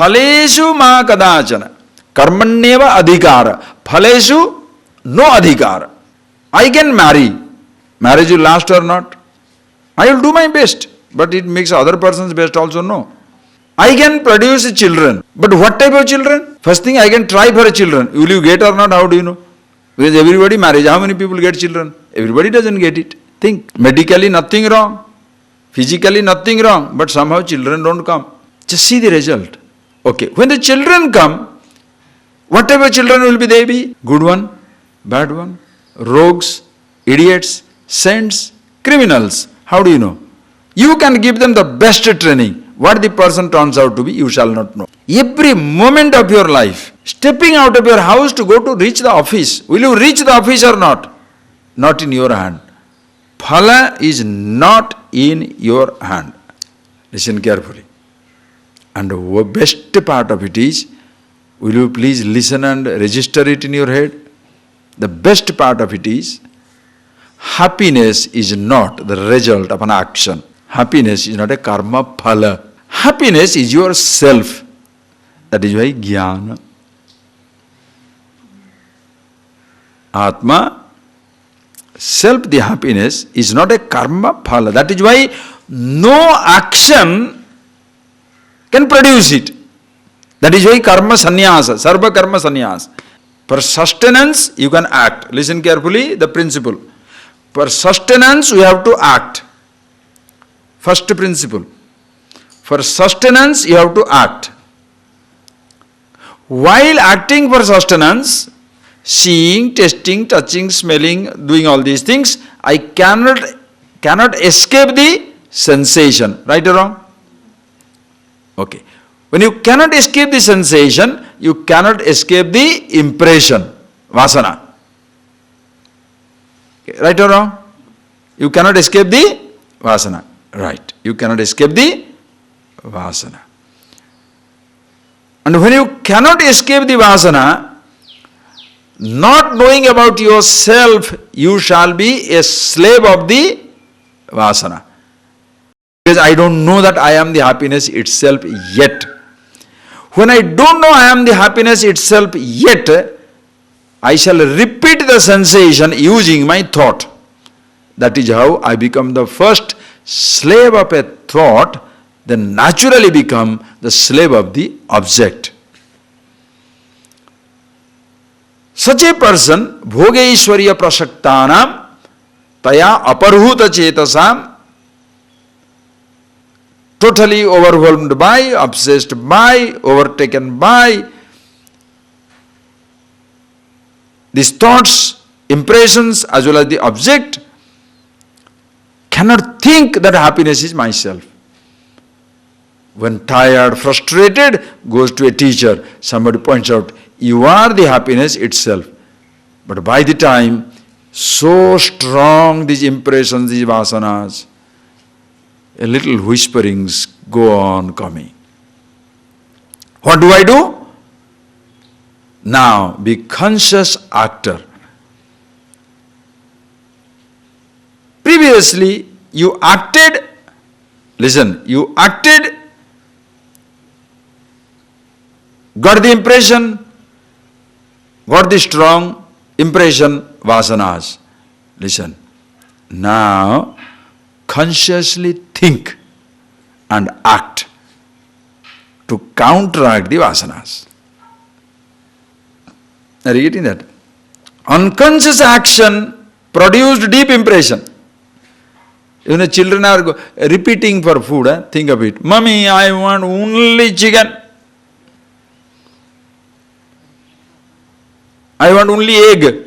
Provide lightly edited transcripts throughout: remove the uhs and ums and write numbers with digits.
Phaleshu ma kadachana. Karmanyeva adhikara. Phaleshu no adhikara. I can marry. Marriage will last or not. I will do my best. But it makes other person's best also no. I can produce children. But what type of children? First thing I can try for a children. Will you get or not? How do you know? Because everybody marries. How many people get children? Everybody doesn't get it. Think. Medically nothing wrong. Physically nothing wrong. But somehow children don't come. Just see the result. Okay. When the children come, what type of children will they be? Good one, bad one, rogues, idiots, saints, criminals. How do you know? You can give them the best training. What the person turns out to be, you shall not know. Every moment of your life, stepping out of your house to go to reach the office, will you reach the office or not? Not in your hand. Phala is not in your hand. Listen carefully. And the best part of it is, will you please listen and register it in your head? The best part of it is, happiness is not the result of an action. Happiness is not a karma phala. Happiness is yourself. That is why jnana. Atma, self, the happiness, is not a karma phala. That is why no action can produce it. That is why karma sannyasa, sarva karma sannyasa. For sustenance, you can act. Listen carefully, the principle. For sustenance, we have to act. First principle. For sustenance, you have to act. While acting for sustenance, seeing, tasting, touching, smelling, doing all these things, I cannot escape the sensation. Right or wrong? Okay. When you cannot escape the sensation, you cannot escape the impression, vasana. Okay. Right or wrong? You cannot escape the vasana. Right. You cannot escape the vasana. And when you cannot escape the vasana, not knowing about yourself, you shall be a slave of the vasana. Because I don't know that I am the happiness itself yet. When I don't know I am the happiness itself yet, I shall repeat the sensation using my thought. That is how I become the first slave of a thought, then naturally become the slave of the object. Such a person, bhogeishwarya prasaktanam, taya aparhuta chetasam, totally overwhelmed by, obsessed by, overtaken by these thoughts, impressions as well as the object, cannot think that happiness is myself. When tired, frustrated, goes to a teacher, somebody points out, you are the happiness itself. But by the time, so strong these impressions, these vasanas, a little whisperings go on coming. What do I do? Now be conscious actor. Previously you acted, listen, you acted, got the impression, got the strong impression, vasanas. Listen, now consciously think and act to counteract the vasanas. Are you getting that? Unconscious action produced deep impression. Even children are repeating for food, think of it. Mummy, I want only chicken. I want only egg.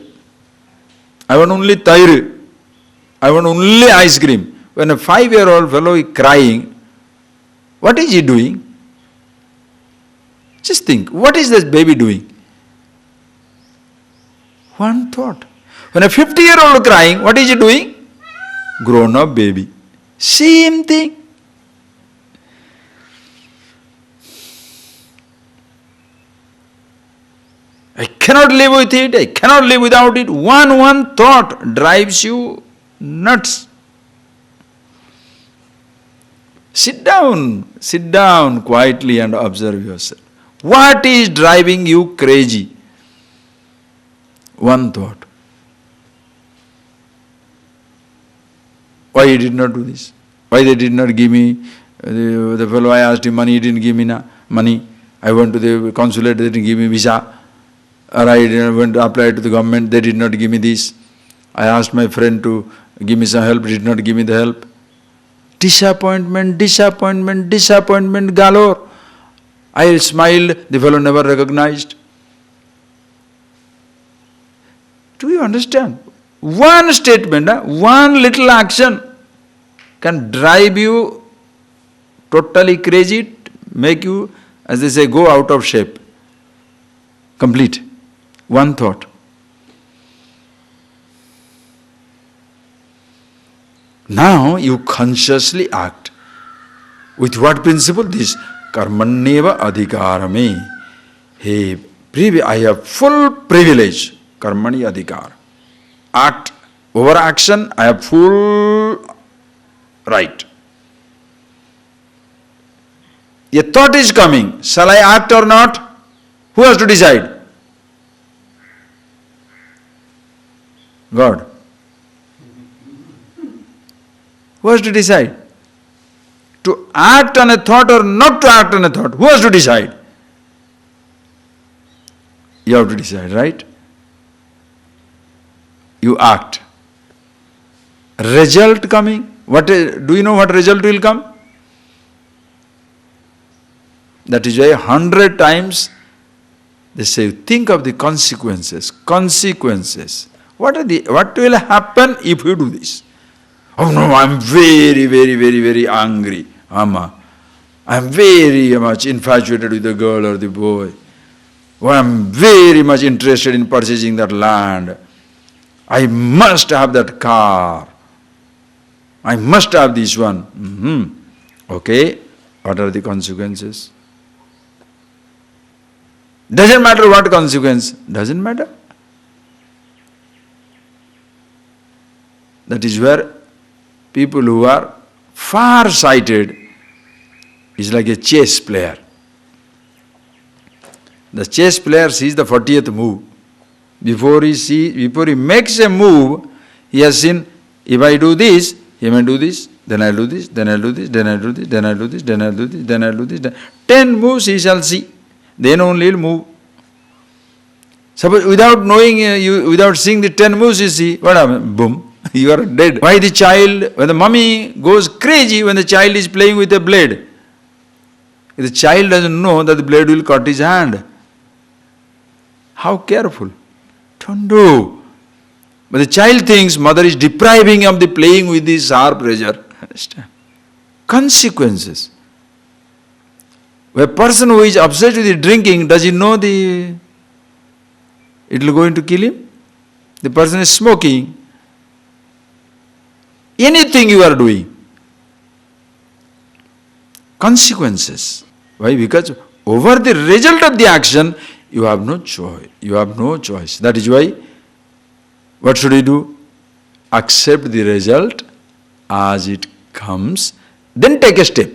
I want only tair. I want only ice cream. When a 5-year-old fellow is crying, what is he doing? Just think, what is this baby doing? One thought. When a 50-year-old is crying, what is he doing? Grown-up baby. Same thing. I cannot live with it, I cannot live without it. One thought drives you nuts. Sit down quietly and observe yourself. What is driving you crazy? One thought. Why he did not do this? Why they did not give me, the fellow I asked him money, he didn't give me money. I went to the consulate, they didn't give me visa. Or I went to apply to the government, they did not give me this. I asked my friend to give me some help, did not give me the help. Disappointment, disappointment, disappointment galore. I smiled, the fellow never recognized. Do you understand? One statement, one little action can drive you totally crazy, make you, as they say, go out of shape. Complete. One thought. Now you consciously act. With what principle? This karmanyeva adhikarame. Hey, I have full privilege. Karmani adhikar. Act, over action, I have full right. A thought is coming. Shall I act or not? Who has to decide? God. Who has to decide? To act on a thought or not to act on a thought? Who has to decide? You have to decide, right? You act. Result coming. Do you know what result will come? That is why 100 times they say, think of the consequences. Consequences. What will happen if you do this? Oh no, I'm very, very, very, very angry. I'm very much infatuated with the girl or the boy. Or I'm very much interested in purchasing that land. I must have that car. I must have this one. Okay, what are the consequences? Doesn't matter what consequence. Doesn't matter. That is where people who are far-sighted is like a chess player. The chess player sees the 40th move. Before he makes a move, he has seen, if I do this, he may do this, then I'll do this, then I'll do this, then I'll do this, then I'll do this, then I'll do this, then I'll do this. 10 moves he shall see. Then only he'll move. Suppose without knowing, without seeing the 10 moves you see, what happens? Boom, you are dead. Why the child, when the mummy goes crazy when the child is playing with a blade? If the child doesn't know that the blade will cut his hand. How careful. Don't do. But the child thinks mother is depriving him of the playing with this sharp razor. Understand? Consequences. A person who is obsessed with the drinking, does he know it will going to kill him? The person is smoking. Anything you are doing. Consequences. Why? Because over the result of the action, you have no choice. You have no choice. That is why, what should we do? Accept the result as it comes, then take a step.